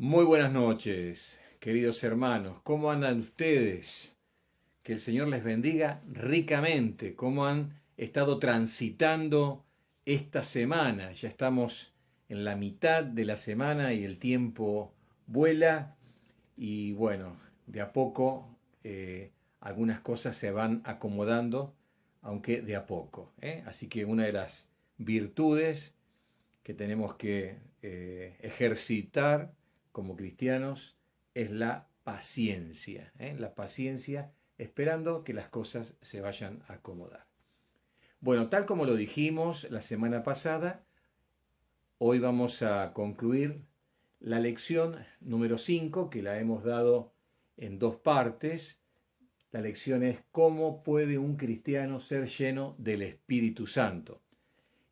Muy buenas noches, queridos hermanos. ¿Cómo andan ustedes? Que el Señor les bendiga ricamente. ¿Cómo han estado transitando esta semana? Ya estamos en la mitad de la semana y el tiempo vuela. Y bueno, de a poco algunas cosas se van acomodando, aunque de a poco, ¿eh? Así que una de las virtudes que tenemos que ejercitar como cristianos es la paciencia, ¿eh? La paciencia esperando que las cosas se vayan a acomodar. Bueno, tal como lo dijimos la semana pasada, hoy vamos a concluir la lección número 5 que la hemos dado en dos partes. La lección es cómo puede un cristiano ser lleno del Espíritu Santo.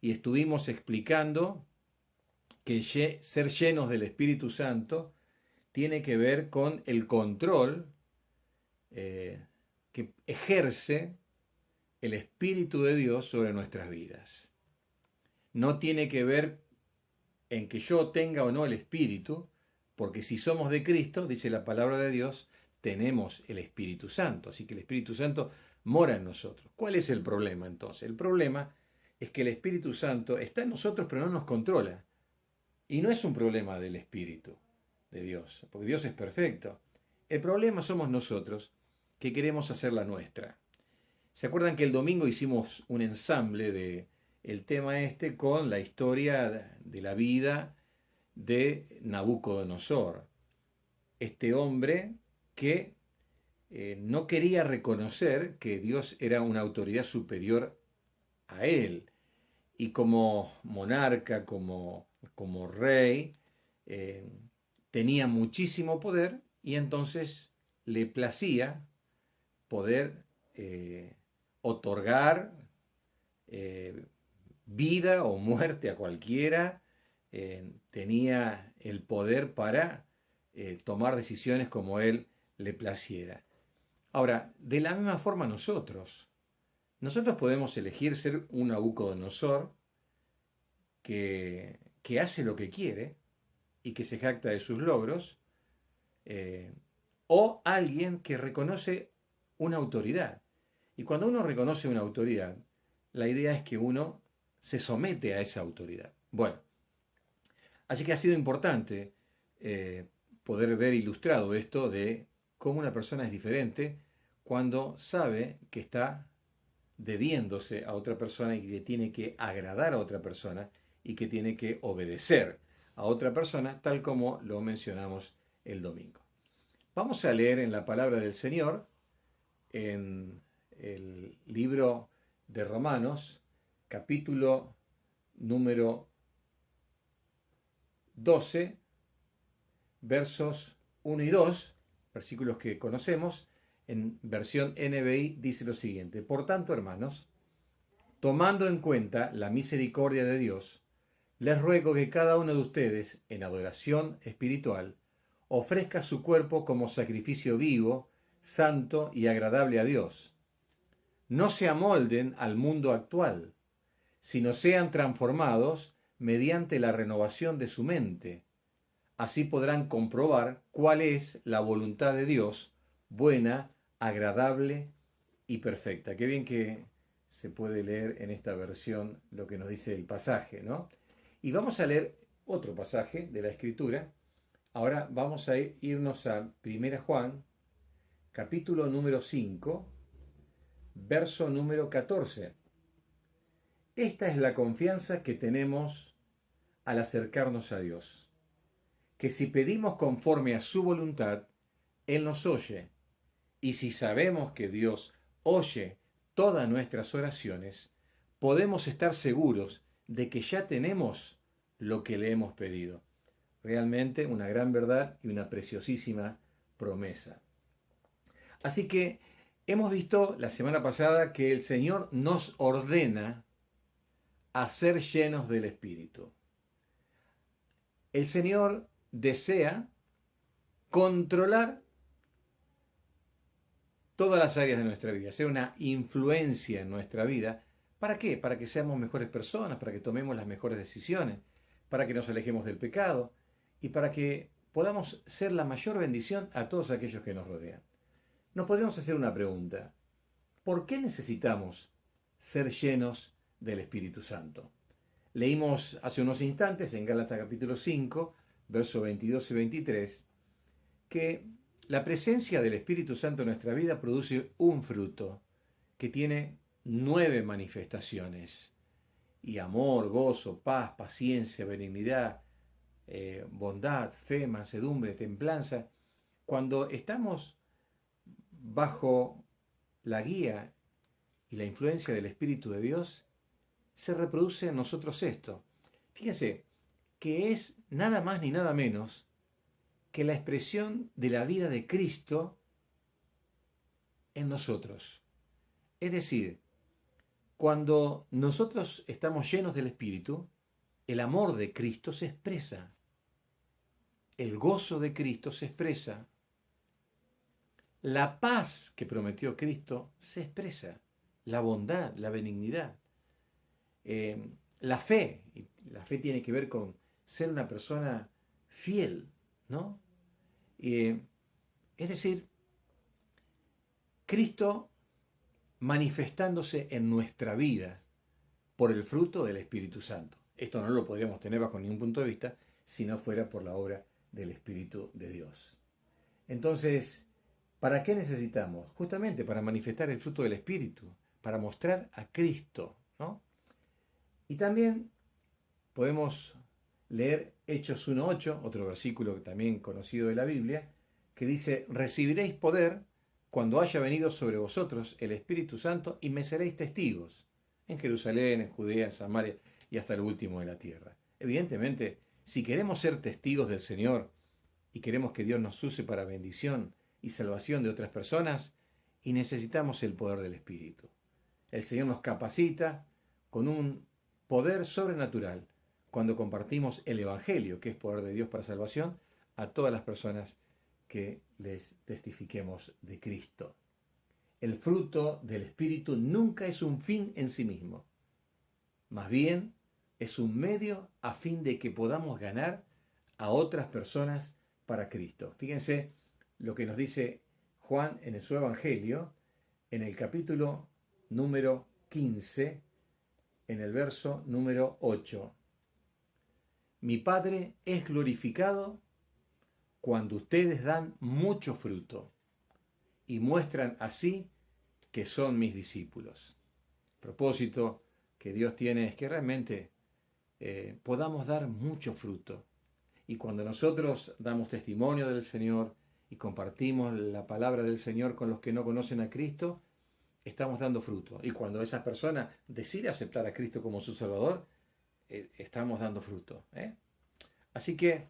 Y estuvimos explicando que ser llenos del Espíritu Santo tiene que ver con el control que ejerce el Espíritu de Dios sobre nuestras vidas. No tiene que ver en que yo tenga o no el Espíritu, porque si somos de Cristo, dice la palabra de Dios, tenemos el Espíritu Santo. Así que el Espíritu Santo mora en nosotros. ¿Cuál es el problema entonces? El problema es que el Espíritu Santo está en nosotros pero no nos controla. Y no es un problema del Espíritu de Dios, porque Dios es perfecto. El problema somos nosotros que queremos hacer la nuestra. ¿Se acuerdan que el domingo hicimos un ensamble de el tema este con la historia de la vida de Nabucodonosor? Este hombre que no quería reconocer que Dios era una autoridad superior a él. Y como monarca, como rey, eh, tenía muchísimo poder y entonces le placía poder otorgar eh, vida o muerte a cualquiera. Tenía el poder para tomar decisiones como él le placiera. Ahora, de la misma forma nosotros podemos elegir ser un Nabucodonosor que hace lo que quiere y que se jacta de sus logros, eh, o alguien que reconoce una autoridad. Y cuando uno reconoce una autoridad, la idea es que uno se somete a esa autoridad. Bueno, así que ha sido importante poder ver ilustrado esto de cómo una persona es diferente cuando sabe que está debiéndose a otra persona y que tiene que agradar a otra persona y que tiene que obedecer a otra persona, tal como lo mencionamos el domingo. Vamos a leer en la palabra del Señor, en el libro de Romanos, capítulo número 12, versos 1 y 2, versículos que conocemos. En versión NBI dice lo siguiente: por tanto, hermanos, tomando en cuenta la misericordia de Dios, les ruego que cada uno de ustedes, en adoración espiritual, ofrezca su cuerpo como sacrificio vivo, santo y agradable a Dios. No se amolden al mundo actual, sino sean transformados mediante la renovación de su mente. Así podrán comprobar cuál es la voluntad de Dios, buena, agradable y perfecta. Qué bien que se puede leer en esta versión lo que nos dice el pasaje, ¿no? Y vamos a leer otro pasaje de la Escritura. Ahora vamos a irnos a 1 Juan, capítulo número 5, verso número 14. Esta es la confianza que tenemos al acercarnos a Dios, que si pedimos conforme a su voluntad, Él nos oye. Y si sabemos que Dios oye todas nuestras oraciones, podemos estar seguros de que ya tenemos lo que le hemos pedido. Realmente una gran verdad y una preciosísima promesa. Así que hemos visto la semana pasada que el Señor nos ordena a ser llenos del Espíritu. El Señor desea controlar todas las áreas de nuestra vida, ser una influencia en nuestra vida. ¿Para qué? Para que seamos mejores personas, para que tomemos las mejores decisiones, para que nos alejemos del pecado y para que podamos ser la mayor bendición a todos aquellos que nos rodean. Nos podríamos hacer una pregunta. ¿Por qué necesitamos ser llenos del Espíritu Santo? Leímos hace unos instantes en Gálatas capítulo 5, versos 22 y 23, que la presencia del Espíritu Santo en nuestra vida produce un fruto que tiene 9 manifestaciones. Y amor, gozo, paz, paciencia, benignidad, bondad, fe, mansedumbre, templanza. Cuando estamos bajo la guía y la influencia del Espíritu de Dios, se reproduce en nosotros esto. Fíjense que es nada más ni nada menos que la expresión de la vida de Cristo en nosotros. Es decir, cuando nosotros estamos llenos del Espíritu, el amor de Cristo se expresa, el gozo de Cristo se expresa, la paz que prometió Cristo se expresa, la bondad, la benignidad, la fe. La fe tiene que ver con ser una persona fiel, ¿no? Es decir, Cristo manifestándose en nuestra vida por el fruto del Espíritu Santo. Esto no lo podríamos tener bajo ningún punto de vista si no fuera por la obra del Espíritu de Dios. Entonces, ¿para qué necesitamos? Justamente para manifestar el fruto del Espíritu, para mostrar a Cristo, ¿no? Y también podemos leer Hechos 1:8, otro versículo también conocido de la Biblia, que dice: recibiréis poder cuando haya venido sobre vosotros el Espíritu Santo y me seréis testigos en Jerusalén, en Judea, en Samaria y hasta el último de la tierra. Evidentemente, si queremos ser testigos del Señor y queremos que Dios nos use para bendición y salvación de otras personas, y necesitamos el poder del Espíritu. El Señor nos capacita con un poder sobrenatural cuando compartimos el Evangelio, que es poder de Dios para salvación, a todas las personas que les testifiquemos de Cristo. El fruto del Espíritu nunca es un fin en sí mismo. Más bien, es un medio a fin de que podamos ganar a otras personas para Cristo. Fíjense lo que nos dice Juan en su Evangelio, en el capítulo número 15, en el verso número 8. Mi Padre es glorificado cuando ustedes dan mucho fruto y muestran así que son mis discípulos. El propósito que Dios tiene es que realmente podamos dar mucho fruto. Y cuando nosotros damos testimonio del Señor y compartimos la palabra del Señor con los que no conocen a Cristo, estamos dando fruto. Y cuando esa persona decide aceptar a Cristo como su Salvador, estamos dando fruto. Así que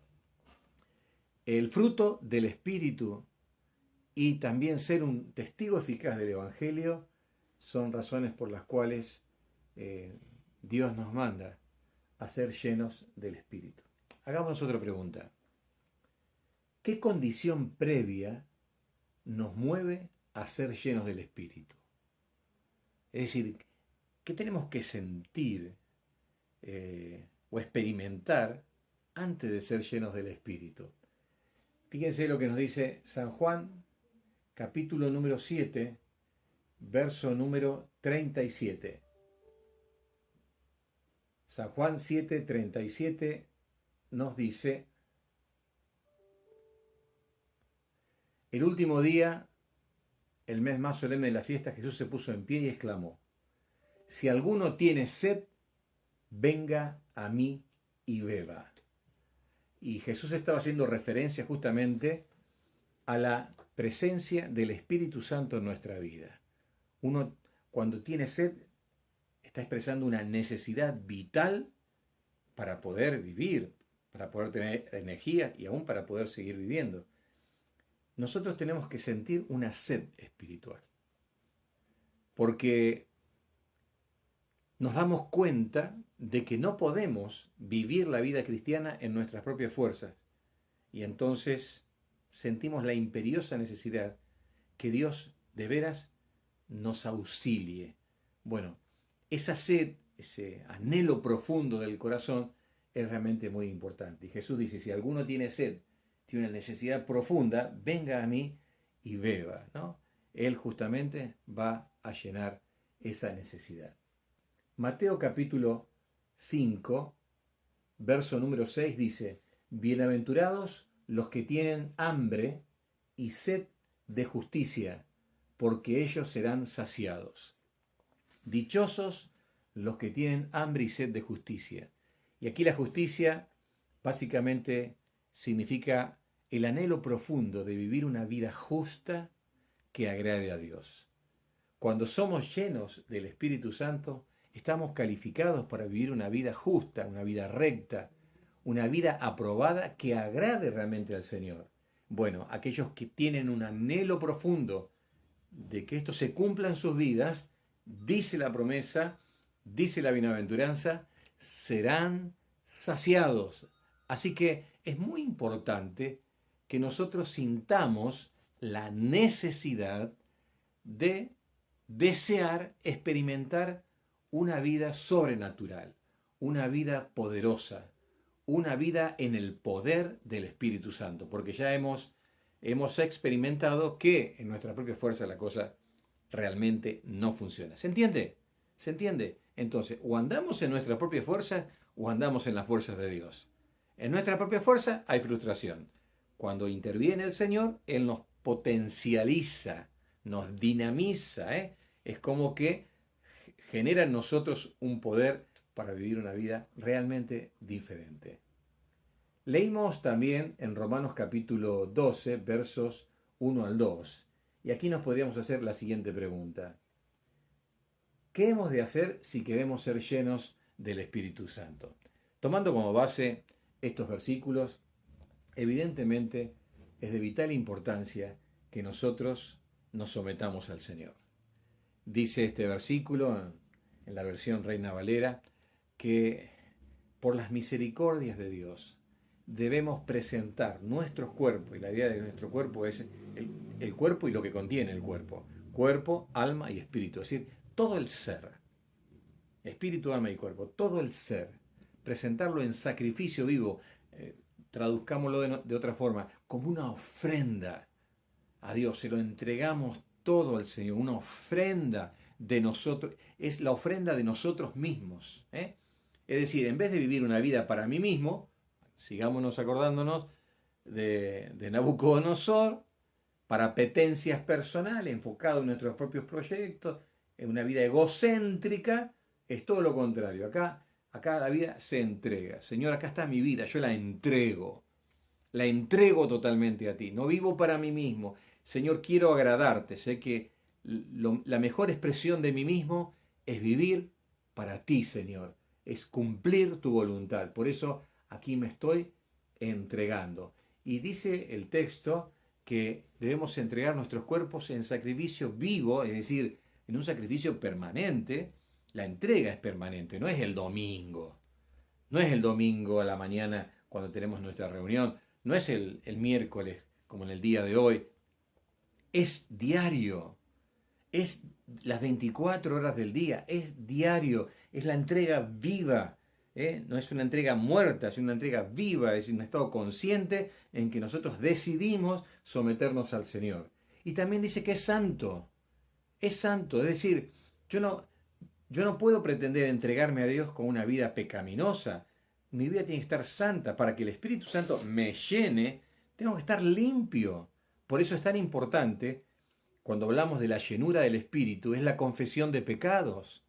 el fruto del Espíritu y también ser un testigo eficaz del Evangelio son razones por las cuales Dios nos manda a ser llenos del Espíritu. Hagámonos otra pregunta. ¿Qué condición previa nos mueve a ser llenos del Espíritu? Es decir, ¿qué tenemos que sentir o experimentar antes de ser llenos del Espíritu? Fíjense lo que nos dice San Juan, capítulo número 7, verso número 37. San Juan 7, 37 nos dice: el último día, el mes más solemne de la fiesta, Jesús se puso en pie y exclamó: si alguno tiene sed, venga a mí y beba. Y Jesús estaba haciendo referencia justamente a la presencia del Espíritu Santo en nuestra vida. Uno, cuando tiene sed, está expresando una necesidad vital para poder vivir, para poder tener energía y aún para poder seguir viviendo. Nosotros tenemos que sentir una sed espiritual, porque nos damos cuenta de que no podemos vivir la vida cristiana en nuestras propias fuerzas, y entonces sentimos la imperiosa necesidad que Dios de veras nos auxilie. Bueno, esa sed, ese anhelo profundo del corazón es realmente muy importante. Y Jesús dice: si alguno tiene sed, tiene una necesidad profunda, venga a mí y beba, ¿no? Él justamente va a llenar esa necesidad. Mateo capítulo 5, verso número 6 dice, bienaventurados los que tienen hambre y sed de justicia, porque ellos serán saciados. Dichosos los que tienen hambre y sed de justicia. Y aquí la justicia básicamente significa el anhelo profundo de vivir una vida justa que agrade a Dios. Cuando somos llenos del Espíritu Santo, estamos calificados para vivir una vida justa, una vida recta, una vida aprobada que agrade realmente al Señor. Bueno, aquellos que tienen un anhelo profundo de que esto se cumpla en sus vidas, dice la promesa, dice la bienaventuranza, serán saciados. Así que es muy importante que nosotros sintamos la necesidad de desear experimentar una vida sobrenatural, una vida poderosa, una vida en el poder del Espíritu Santo, porque ya hemos experimentado que en nuestra propia fuerza la cosa realmente no funciona. ¿Se entiende? ¿Se entiende? Entonces, o andamos en nuestra propia fuerza o andamos en las fuerzas de Dios. En nuestra propia fuerza hay frustración. Cuando interviene el Señor, Él nos potencializa, nos dinamiza, ¿eh? Es como que genera en nosotros un poder para vivir una vida realmente diferente. Leímos también en Romanos capítulo 12, versos 1 al 2, y aquí nos podríamos hacer la siguiente pregunta. ¿Qué hemos de hacer si queremos ser llenos del Espíritu Santo? Tomando como base estos versículos, evidentemente es de vital importancia que nosotros nos sometamos al Señor. Dice este versículo en la versión Reina Valera que por las misericordias de Dios debemos presentar nuestros cuerpos, y la idea de nuestro cuerpo es el cuerpo y lo que contiene el cuerpo, cuerpo, alma y espíritu, es decir, todo el ser, espíritu, alma y cuerpo, todo el ser, presentarlo en sacrificio vivo, traduzcámoslo de otra forma, como una ofrenda a Dios, se lo entregamos todo al Señor, una ofrenda de nosotros, es la ofrenda de nosotros mismos, ¿eh? Es decir, en vez de vivir una vida para mí mismo, sigámonos acordándonos de Nabucodonosor, para apetencias personales, enfocado en nuestros propios proyectos, en una vida egocéntrica, es todo lo contrario. Acá la vida se entrega. Señor, acá está mi vida, yo la entrego totalmente a ti. No vivo para mí mismo. Señor, quiero agradarte. Sé que la mejor expresión de mí mismo es vivir para ti, Señor. Es cumplir tu voluntad. Por eso aquí me estoy entregando. Y dice el texto que debemos entregar nuestros cuerpos en sacrificio vivo, es decir, en un sacrificio permanente. La entrega es permanente, no es el domingo. No es el domingo a la mañana cuando tenemos nuestra reunión. No es el miércoles como en el día de hoy. Es diario. Es las 24 horas del día. Es diario. Es la entrega viva. No es una entrega muerta, es una entrega viva, es un estado consciente en que nosotros decidimos someternos al Señor. Y también dice que es santo. Es santo. Es decir, yo no puedo pretender entregarme a Dios con una vida pecaminosa. Mi vida tiene que estar santa. Para que el Espíritu Santo me llene, tengo que estar limpio. Por eso es tan importante, cuando hablamos de la llenura del Espíritu, es la confesión de pecados.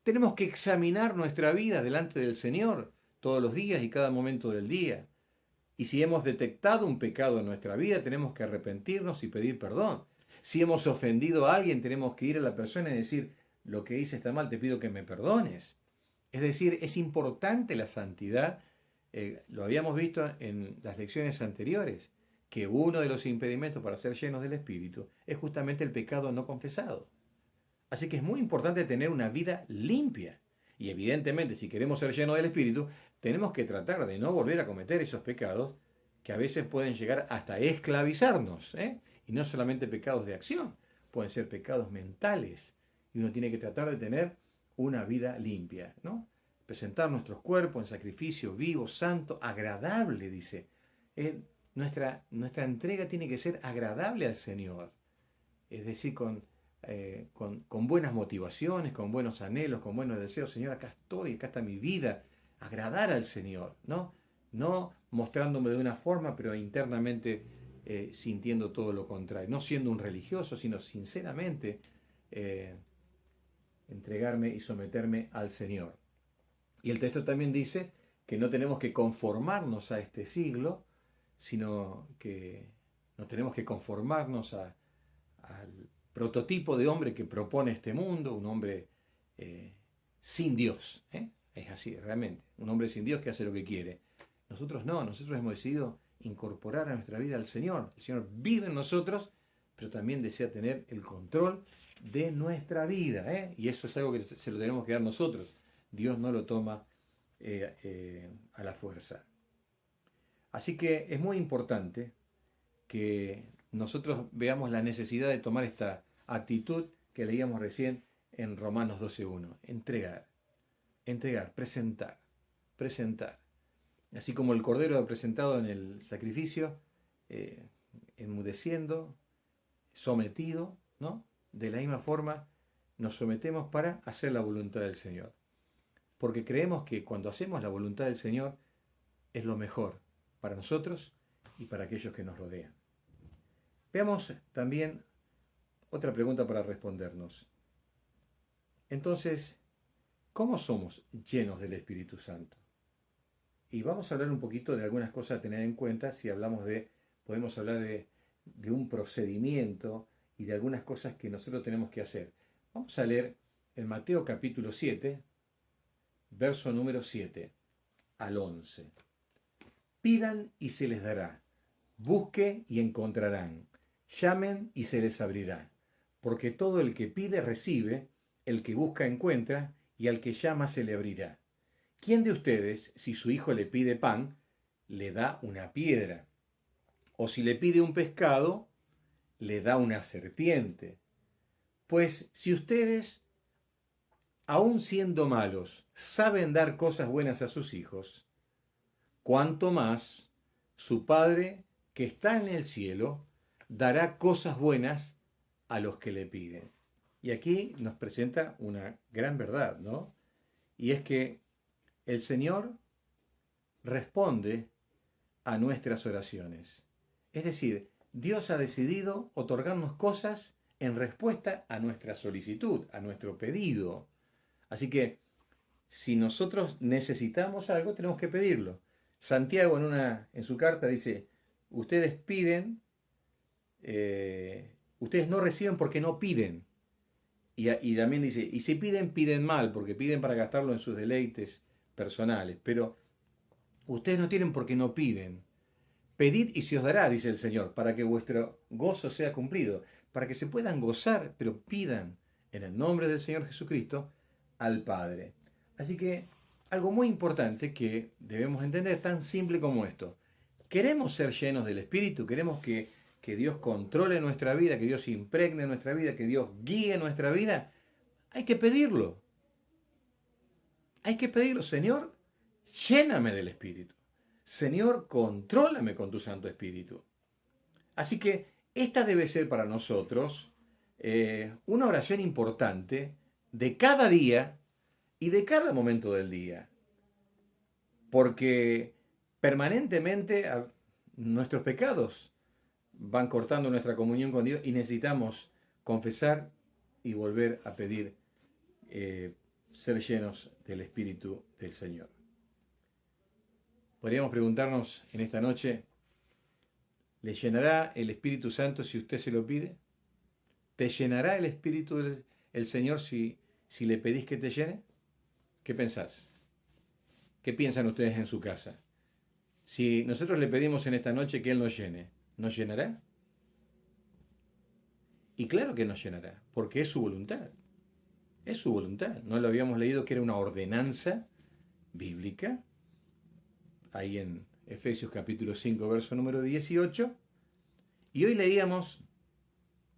Tenemos que examinar nuestra vida delante del Señor todos los días y cada momento del día. Y si hemos detectado un pecado en nuestra vida, tenemos que arrepentirnos y pedir perdón. Si hemos ofendido a alguien, tenemos que ir a la persona y decir, lo que hice está mal, te pido que me perdones. Es decir, es importante la santidad. Lo habíamos visto en las lecciones anteriores, que uno de los impedimentos para ser llenos del Espíritu es justamente el pecado no confesado. Así que es muy importante tener una vida limpia. Y evidentemente, si queremos ser llenos del Espíritu, tenemos que tratar de no volver a cometer esos pecados que a veces pueden llegar hasta esclavizarnos, ¿eh? Y no solamente pecados de acción, pueden ser pecados mentales. Y uno tiene que tratar de tener una vida limpia, ¿no? Presentar nuestros cuerpos en sacrificio vivo, santo, agradable, dice. nuestra entrega tiene que ser agradable al Señor. Es decir, con buenas motivaciones, con buenos anhelos, con buenos deseos. Señor, acá estoy, acá está mi vida. Agradar al Señor, ¿no? No mostrándome de una forma, pero internamente sintiendo todo lo contrario. No siendo un religioso, sino sinceramente eh, entregarme y someterme al Señor. Y el texto también dice que no tenemos que conformarnos a este siglo, sino que no tenemos que conformarnos al prototipo de hombre que propone este mundo, un hombre sin Dios. Es así, realmente. Un hombre sin Dios que hace lo que quiere. Nosotros no, nosotros hemos decidido incorporar a nuestra vida al Señor. El Señor vive en nosotros, pero también desea tener el control de nuestra vida. Y eso es algo que se lo tenemos que dar nosotros. Dios no lo toma a la fuerza. Así que es muy importante que nosotros veamos la necesidad de tomar esta actitud que leíamos recién en Romanos 12.1. Entregar, presentar. Así como el cordero presentado en el sacrificio, enmudeciendo, sometido, ¿no? De la misma forma nos sometemos para hacer la voluntad del Señor. Porque creemos que cuando hacemos la voluntad del Señor es lo mejor para nosotros y para aquellos que nos rodean. Veamos también otra pregunta para respondernos. Entonces, ¿cómo somos llenos del Espíritu Santo? Y vamos a hablar un poquito de algunas cosas a tener en cuenta si podemos hablar de un procedimiento y de algunas cosas que nosotros tenemos que hacer. Vamos a leer en Mateo capítulo 7, verso número 7 al 11. Pidan y se les dará. Busquen y encontrarán. Llamen y se les abrirá. Porque todo el que pide recibe, el que busca encuentra, y al que llama se le abrirá. ¿Quién de ustedes, si su hijo le pide pan, le da una piedra? O si le pide un pescado, le da una serpiente? Pues si ustedes, aun siendo malos, saben dar cosas buenas a sus hijos, cuánto más su Padre que está en el cielo dará cosas buenas a los que le piden. Y aquí nos presenta una gran verdad, ¿no? Y es que el Señor responde a nuestras oraciones. Es decir, Dios ha decidido otorgarnos cosas en respuesta a nuestra solicitud, a nuestro pedido. Así que si nosotros necesitamos algo, tenemos que pedirlo. Santiago en su carta dice, ustedes piden, ustedes no reciben porque no piden. Y también dice, y si piden, piden mal, porque piden para gastarlo en sus deleites personales. Pero ustedes no tienen porque no piden. Pedid y se os dará, dice el Señor, para que vuestro gozo sea cumplido, para que se puedan gozar, pero pidan en el nombre del Señor Jesucristo al Padre. Así que algo muy importante que debemos entender, tan simple como esto. ¿Queremos ser llenos del Espíritu? ¿Queremos que Dios controle nuestra vida, que Dios impregne nuestra vida, que Dios guíe nuestra vida? Hay que pedirlo. Hay que pedirlo. Señor, lléname del Espíritu. Señor, contrólame con tu Santo Espíritu. Así que esta debe ser para nosotros una oración importante de cada día y de cada momento del día. Porque permanentemente nuestros pecados van cortando nuestra comunión con Dios y necesitamos confesar y volver a pedir ser llenos del Espíritu del Señor. Podríamos preguntarnos en esta noche, ¿le llenará el Espíritu Santo si usted se lo pide? ¿Te llenará el Espíritu del Señor si le pedís que te llene? ¿Qué pensás? ¿Qué piensan ustedes en su casa? Si nosotros le pedimos en esta noche que Él nos llene, ¿nos llenará? Y claro que nos llenará, porque es su voluntad. Es su voluntad. ¿No lo habíamos leído que era una ordenanza bíblica? Ahí en Efesios capítulo 5, verso número 18. Y hoy leíamos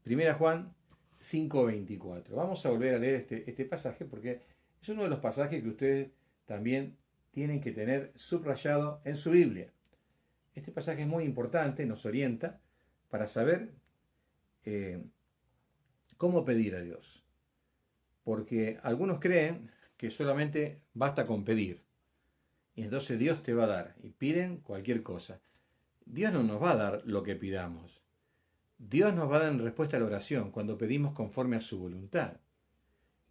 1 Juan 5:24. Vamos a volver a leer este pasaje porque es uno de los pasajes que ustedes también tienen que tener subrayado en su Biblia. Este pasaje es muy importante, nos orienta para saber cómo pedir a Dios. Porque algunos creen que solamente basta con pedir. Y entonces Dios te va a dar. Y piden cualquier cosa. Dios no nos va a dar lo que pidamos. Dios nos va a dar en respuesta a la oración cuando pedimos conforme a su voluntad.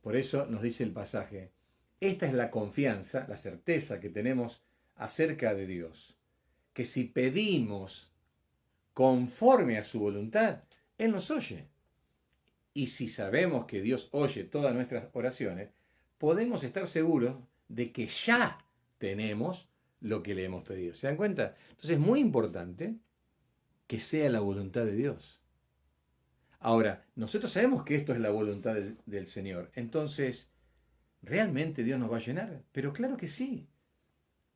Por eso nos dice el pasaje, esta es la confianza, la certeza que tenemos acerca de Dios, que si pedimos conforme a su voluntad, Él nos oye. Y si sabemos que Dios oye todas nuestras oraciones, podemos estar seguros de que ya tenemos lo que le hemos pedido. ¿Se dan cuenta? Entonces es muy importante que sea la voluntad de Dios. Ahora, nosotros sabemos que esto es la voluntad del Señor. Entonces, ¿realmente Dios nos va a llenar? Pero claro que sí.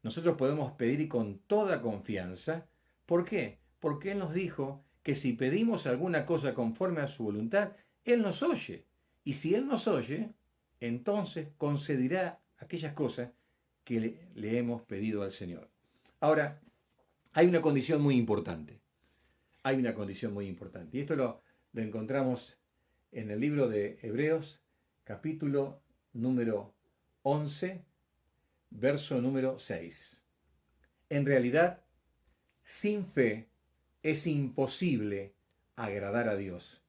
Nosotros podemos pedir con toda confianza. ¿Por qué? Porque Él nos dijo que si pedimos alguna cosa conforme a su voluntad, Él nos oye. Y si Él nos oye, entonces concederá aquellas cosas que le hemos pedido al Señor. Ahora, hay una condición muy importante. Hay una condición muy importante. Y esto lo encontramos en el libro de Hebreos, capítulo número 11, verso número 6. En realidad, sin fe es imposible agradar a Dios,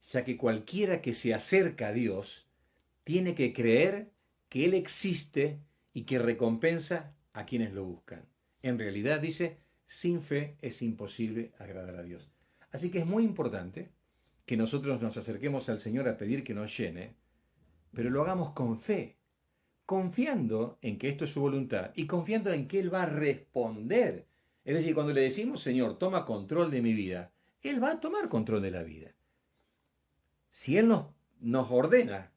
ya que cualquiera que se acerca a Dios tiene que creer que Él existe y que recompensa a quienes lo buscan. En realidad, dice, sin fe es imposible agradar a Dios. Así que es muy importante que nosotros nos acerquemos al Señor a pedir que nos llene, pero lo hagamos con fe, confiando en que esto es su voluntad y confiando en que Él va a responder. Es decir, cuando le decimos, Señor, toma control de mi vida, Él va a tomar control de la vida. Si Él nos ordena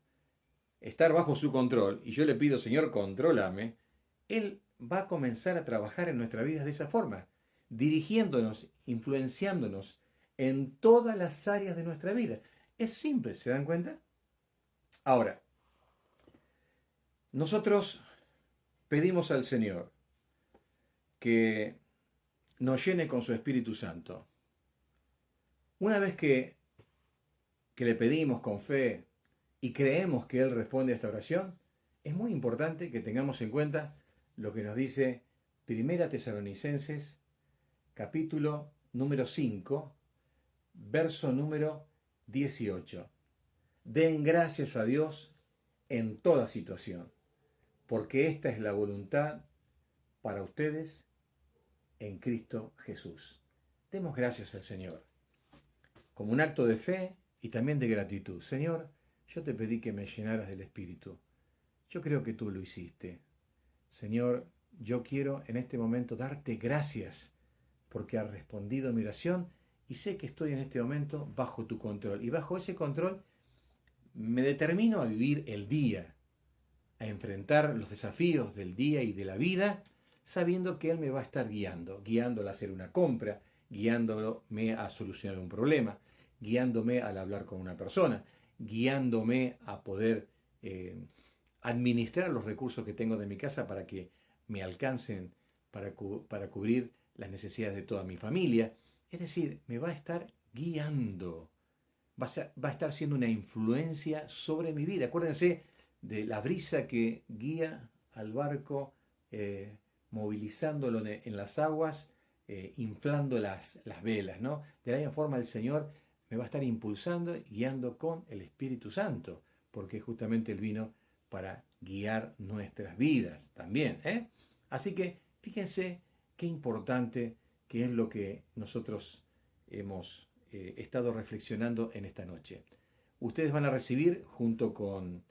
estar bajo su control y yo le pido, Señor, contrólame, Él va a comenzar a trabajar en nuestra vida de esa forma, dirigiéndonos, influenciándonos en todas las áreas de nuestra vida. Es simple, ¿se dan cuenta? Ahora, nosotros pedimos al Señor que nos llene con su Espíritu Santo. Una vez que le pedimos con fe y creemos que Él responde a esta oración, es muy importante que tengamos en cuenta lo que nos dice Primera Tesalonicenses, capítulo número 5, verso número 18. Den gracias a Dios en toda situación, porque esta es la voluntad para ustedes en Cristo Jesús. Demos gracias al Señor, como un acto de fe y también de gratitud. Señor, yo te pedí que me llenaras del Espíritu. Yo creo que tú lo hiciste. Señor, yo quiero en este momento darte gracias porque has respondido a mi oración y sé que estoy en este momento bajo tu control. Y bajo ese control me determino a vivir el día, a enfrentar los desafíos del día y de la vida, sabiendo que Él me va a estar guiándolo a hacer una compra, guiándome a solucionar un problema, guiándome al hablar con una persona, guiándome a poder administrar los recursos que tengo de mi casa para que me alcancen para cubrir las necesidades de toda mi familia. Es decir, me va a estar guiando, va a estar siendo una influencia sobre mi vida. Acuérdense de la brisa que guía al barco, movilizándolo en las aguas, inflando las velas, ¿no? De la misma forma el Señor me va a estar impulsando, guiando con el Espíritu Santo, porque justamente Él vino para guiar nuestras vidas también, ¿eh? Así que fíjense qué importante que es lo que nosotros hemos estado reflexionando en esta noche. Ustedes van a recibir, junto con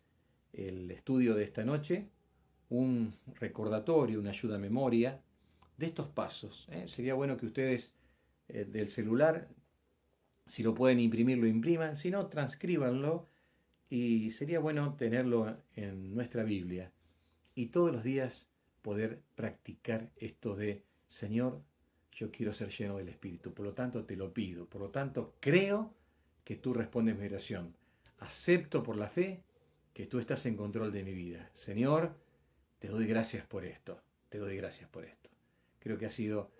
el estudio de esta noche, un recordatorio, una ayuda a memoria de estos pasos. Sería bueno que ustedes del celular, si lo pueden imprimir, lo impriman, si no, transcríbanlo, y sería bueno tenerlo en nuestra Biblia y todos los días poder practicar esto de, Señor, yo quiero ser lleno del Espíritu, por lo tanto te lo pido, por lo tanto creo que tú respondes mi oración, acepto por la fe que tú estás en control de mi vida. Señor, te doy gracias por esto, te doy gracias por esto. Creo que ha sido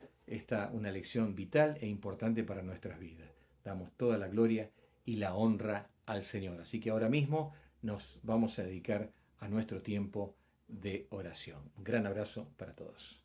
una lección vital e importante para nuestras vidas. Damos toda la gloria y la honra al Señor. Así que ahora mismo nos vamos a dedicar a nuestro tiempo de oración. Un gran abrazo para todos.